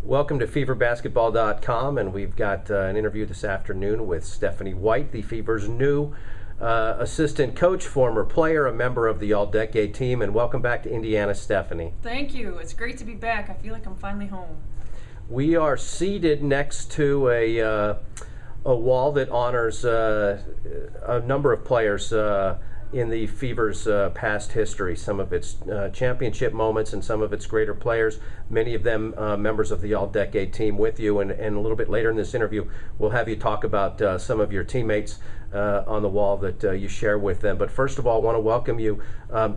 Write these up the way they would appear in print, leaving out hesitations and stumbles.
Welcome to Feverbasketball.com, and we've got an interview this afternoon with Stephanie White, the Fever's new assistant coach, former player, a member of the All-Decade team, and welcome back to Indiana, Stephanie. Thank you. It's great to be back. I feel like I'm finally home. We are seated next to a wall that honors a number of players in the Fever's past history, some of its championship moments and some of its greater players, many of them members of the All-Decade team with you, and a little bit later in this interview we'll have you talk about some of your teammates on the wall that you share with them. But first of all, I want to welcome you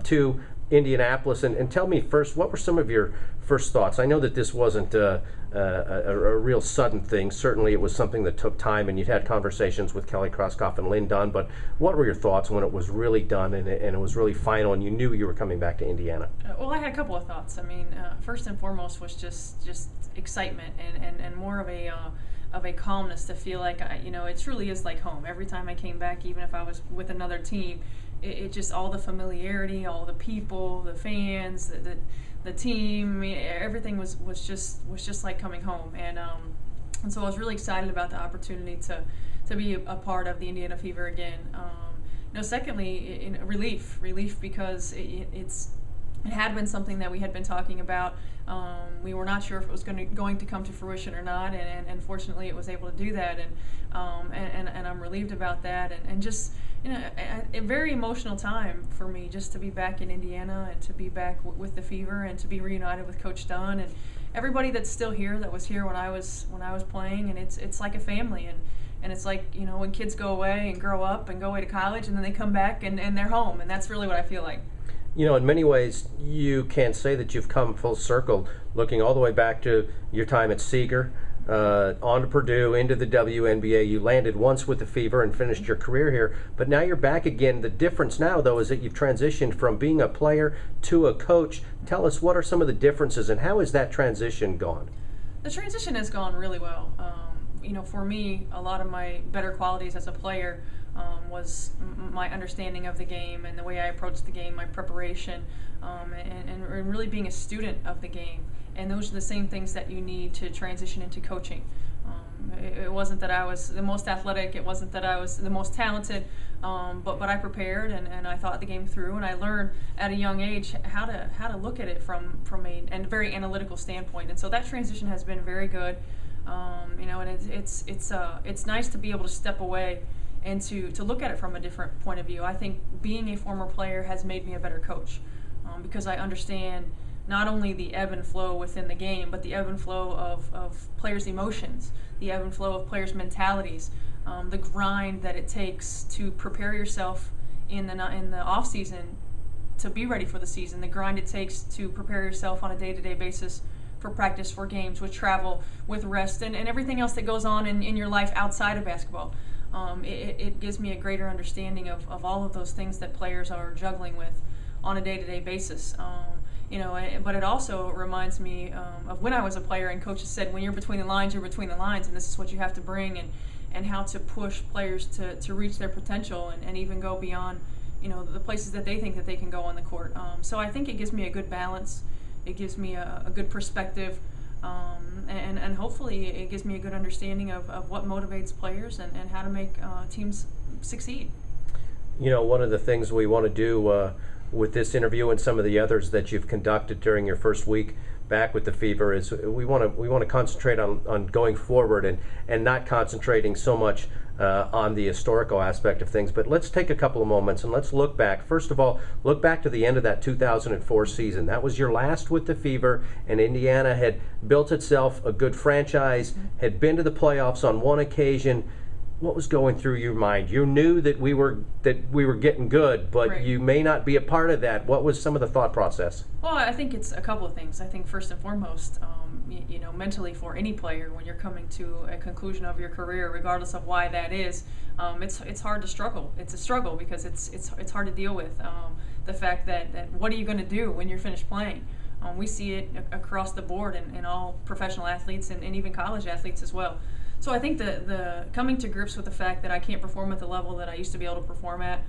to Indianapolis, and tell me first, what were some of your first thoughts? I know that this wasn't a real sudden thing. Certainly it was something that took time, and you'd had conversations with Kelly Krauskopf and Lin Dunn, but what were your thoughts when it was really done and it was really final and you knew you were coming back to Indiana? Well, I had a couple of thoughts. I mean, first and foremost was just excitement and more of a calmness to feel like, it truly is like home. Every time I came back, even if I was with another team, it just, all the familiarity, all the people, the fans, the team, I mean, everything was just like coming home, and so I was really excited about the opportunity to be a part of the Indiana Fever again. Secondly, relief because it had been something that we had been talking about. We were not sure if it was going to come to fruition or not, and fortunately it was able to do that, and I'm relieved about that, and just a very emotional time for me just to be back in Indiana and to be back with the Fever and to be reunited with Coach Dunn and everybody that's still here that was here when I was playing, and it's like a family, and it's like, when kids go away and grow up and go away to college and then they come back and they're home, and that's really what I feel like. In many ways, you can say that you've come full circle, looking all the way back to your time at Seeger, on to Purdue, into the WNBA. You landed once with the Fever and finished your career here, but now you're back again. The difference now, though, is that you've transitioned from being a player to a coach. Tell us, what are some of the differences, and how has that transition gone? The transition has gone really well. For me, a lot of my better qualities as a player was my understanding of the game and the way I approached the game, my preparation, and really being a student of the game. And those are the same things that you need to transition into coaching. It wasn't that I was the most athletic, it wasn't that I was the most talented, but I prepared and I thought the game through, and I learned at a young age how to look at it from a very analytical standpoint. And so that transition has been very good. And it's nice to be able to step away and to look at it from a different point of view. I think being a former player has made me a better coach, because I understand not only the ebb and flow within the game, but the ebb and flow of players' emotions, the ebb and flow of players' mentalities, the grind that it takes to prepare yourself in the off season to be ready for the season, the grind it takes to prepare yourself on a day-to-day basis for practice, for games, with travel, with rest, and everything else that goes on in your life outside of basketball. It gives me a greater understanding of all of those things that players are juggling with on a day-to-day basis. But it also reminds me of when I was a player, and coaches said, when you're between the lines, you're between the lines, and this is what you have to bring, and how to push players to reach their potential and even go beyond, the places that they think that they can go on the court. So I think it gives me a good balance. It gives me a good perspective, and hopefully it gives me a good understanding of what motivates players and how to make teams succeed. One of the things we want to do with this interview and some of the others that you've conducted during your first week back with the Fever is we want to concentrate on going forward and not concentrating so much on the historical aspect of things. But let's take a couple of moments and let's look back. First of all, look back to the end of that 2004 season. That was your last with the Fever, and Indiana had built itself a good franchise, had been to the playoffs on one occasion. What was going through your mind? You knew that we were getting good, but Right. You may not be a part of that. What was some of the thought process? Well, I think it's a couple of things. I think first and foremost, mentally for any player, when you're coming to a conclusion of your career, regardless of why that is, it's hard to struggle. It's a struggle because it's hard to deal with the fact that what are you going to do when you're finished playing? We see it across the board in all professional athletes and even college athletes as well. So I think the coming to grips with the fact that I can't perform at the level that I used to be able to perform at,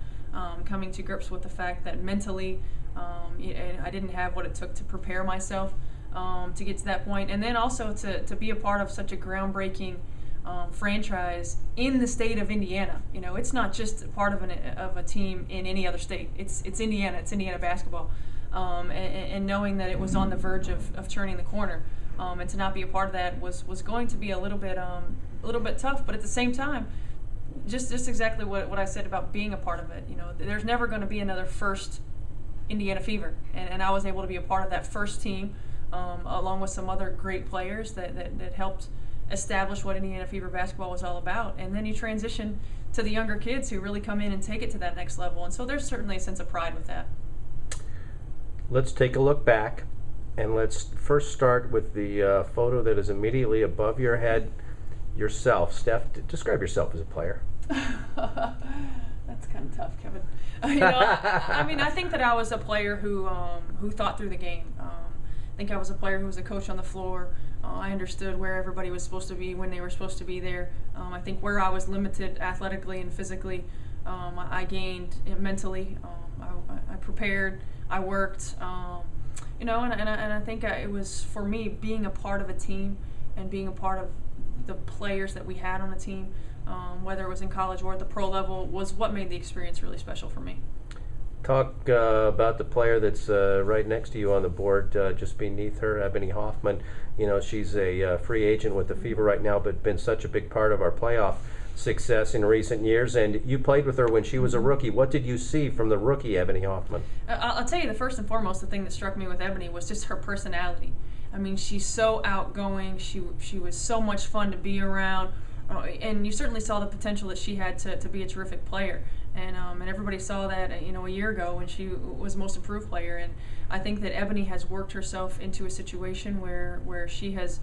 coming to grips with the fact that mentally I didn't have what it took to prepare myself to get to that point, and then also to be a part of such a groundbreaking franchise in the state of Indiana. You know, it's not just part of a team in any other state. It's Indiana. It's Indiana basketball, and knowing that it was on the verge of turning the corner, and to not be a part of that was going to be a little bit tough. But at the same time, just exactly what I said about being a part of it. You know, there's never going to be another first Indiana Fever, and I was able to be a part of that first team, along with some other great players that helped establish what Indiana Fever basketball was all about. And then you transition to the younger kids who really come in and take it to that next level, and so there's certainly a sense of pride with that. Let's take a look back, and let's first start with the photo that is immediately above your head. Yourself, Steph, describe yourself as a player. That's kind of tough, Kevin. You know, I mean, I think that I was a player who thought through the game. I think I was a player who was a coach on the floor. I understood where everybody was supposed to be when they were supposed to be there. I think where I was limited athletically and physically, I gained mentally. I prepared. I worked. You know, and I think it was, for me, being a part of a team and being a part of the players that we had on the team, whether it was in college or at the pro level, was what made the experience really special for me. Talk about the player that's right next to you on the board, just beneath her, Ebony Hoffman. You know, she's a free agent with the Fever right now, but been such a big part of our playoff success in recent years. And you played with her when she was a rookie. What did you see from the rookie Ebony Hoffman? I'll tell you, the first and foremost, the thing that struck me with Ebony was just her personality. I mean, she's so outgoing. She was so much fun to be around, and you certainly saw the potential that she had to be a terrific player. And everybody saw that, you know, a year ago when she was most improved player. And I think that Ebony has worked herself into a situation where she has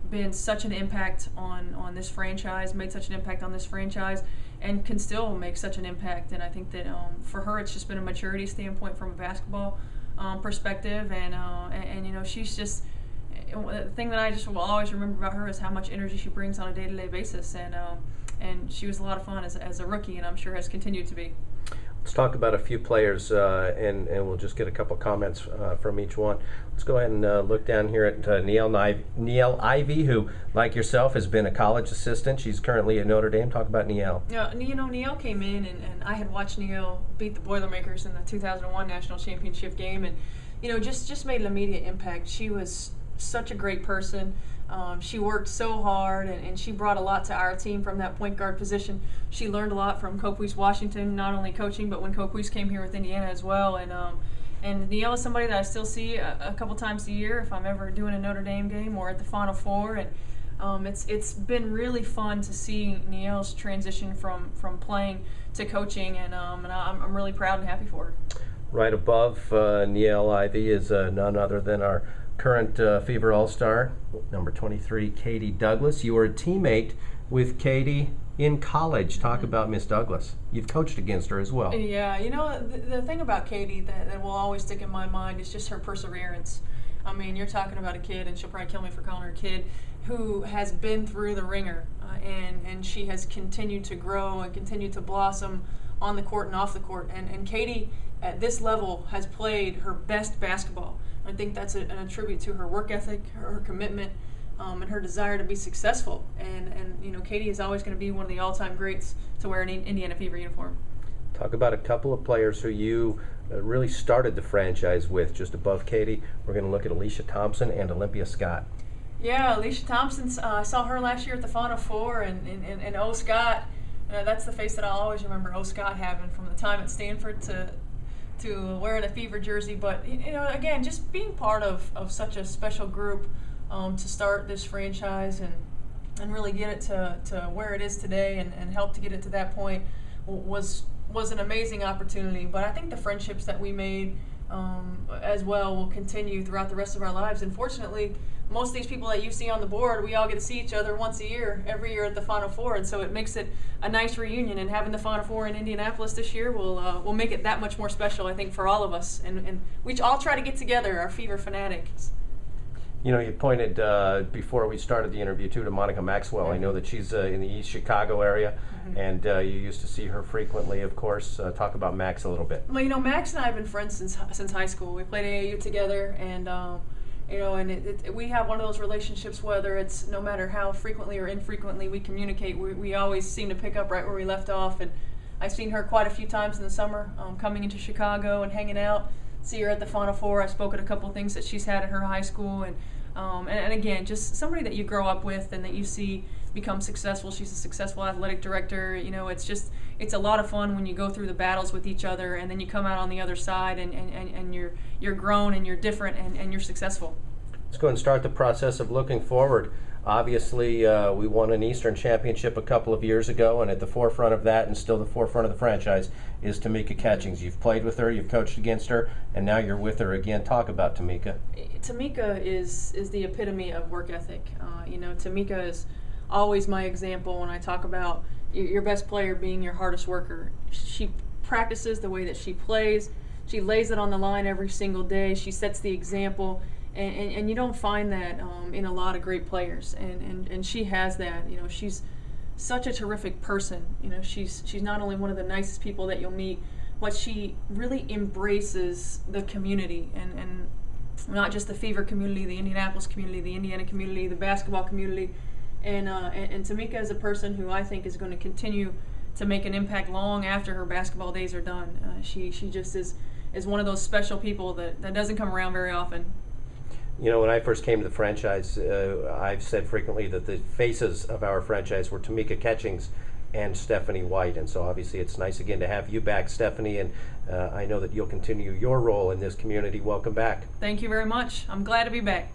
been such an impact on this franchise, made such an impact on this franchise, and can still make such an impact. And I think that for her, it's just been a maturity standpoint from a basketball perspective. And you know, she's just, the thing that I just will always remember about her is how much energy she brings on a day-to-day basis, and she was a lot of fun as a rookie, and I'm sure has continued to be. Let's talk about a few players, and we'll just get a couple comments from each one. Let's go ahead and look down here at Niele Ivey, who, like yourself, has been a college assistant. She's currently at Notre Dame. Talk about Niele. Yeah, you know, Niele came in, and I had watched Niele beat the Boilermakers in the 2001 National Championship game, and, you know, just made an immediate impact. She was such a great person. She worked so hard, and she brought a lot to our team from that point guard position. She learned a lot from Coquise Washington, not only coaching, but when Coquise came here with Indiana as well. And Niele is somebody that I still see a couple times a year if I'm ever doing a Notre Dame game or at the Final Four. And it's been really fun to see Niele's transition from playing to coaching, and I'm really proud and happy for her. Right above Niele Ivey is none other than our current Fever All-Star, number 23, Katie Douglas. You were a teammate with Katie in college. Talk about Miss Douglas. You've coached against her as well. Yeah, you know, the thing about Katie that will always stick in my mind is just her perseverance. I mean, you're talking about a kid, and she'll probably kill me for calling her a kid, who has been through the ringer, and she has continued to grow and continued to blossom on the court and off the court. And Katie, at this level, has played her best basketball. I think that's an attribute to her work ethic, her commitment, and her desire to be successful. And you know, Katie is always going to be one of the all-time greats to wear an Indiana Fever uniform. Talk about a couple of players who you really started the franchise with, just above Katie. We're going to look at Alicia Thompson and Olympia Scott. Yeah, Alicia Thompson, I saw her last year at the Final Four, and O. Scott, that's the face that I'll always remember O. Scott having from the time at Stanford to wearing a Fever jersey. But, you know, again, just being part of such a special group to start this franchise and really get it to where it is today and help to get it to that point was an amazing opportunity. But I think the friendships that we made as well will continue throughout the rest of our lives. And fortunately, most of these people that you see on the board, we all get to see each other once a year, every year at the Final Four, and so it makes it a nice reunion. And having the Final Four in Indianapolis this year will make it that much more special, I think, for all of us. And we all try to get together, our Fever fanatics. You know, you pointed before we started the interview too to Monica Maxwell. I know that she's in the East Chicago area, and you used to see her frequently, of course. Talk about Max a little bit. Well, you know, Max and I have been friends since high school. We played AAU together, and You know, and we have one of those relationships, whether it's no matter how frequently or infrequently we communicate, we always seem to pick up right where we left off. And I've seen her quite a few times in the summer, coming into Chicago and hanging out. See her at the Final Four. I spoke at a couple of things that she's had at her high school, and again, just somebody that you grow up with and that you see become successful. She's a successful athletic director. You know, it's a lot of fun when you go through the battles with each other, and then you come out on the other side, and you're grown and you're different and you're successful. Let's go and start the process of looking forward. Obviously, we won an Eastern Championship a couple of years ago, and at the forefront of that, and still the forefront of the franchise, is Tamika Catchings. You've played with her, you've coached against her, and now you're with her again. Talk about Tamika. Tamika is the epitome of work ethic. You know, Tamika is always my example when I talk about your best player being your hardest worker. She practices the way that she plays. She lays it on the line every single day. She sets the example. And you don't find that in a lot of great players, and she has that. You know, she's such a terrific person. You know, she's not only one of the nicest people that you'll meet, but she really embraces the community, and not just the Fever community, the Indianapolis community, the Indiana community, the basketball community, and Tamika is a person who I think is going to continue to make an impact long after her basketball days are done. She just is one of those special people that doesn't come around very often. You know, when I first came to the franchise, I've said frequently that the faces of our franchise were Tamika Catchings and Stephanie White, and so obviously it's nice again to have you back, Stephanie, and I know that you'll continue your role in this community. Welcome back. Thank you very much. I'm glad to be back.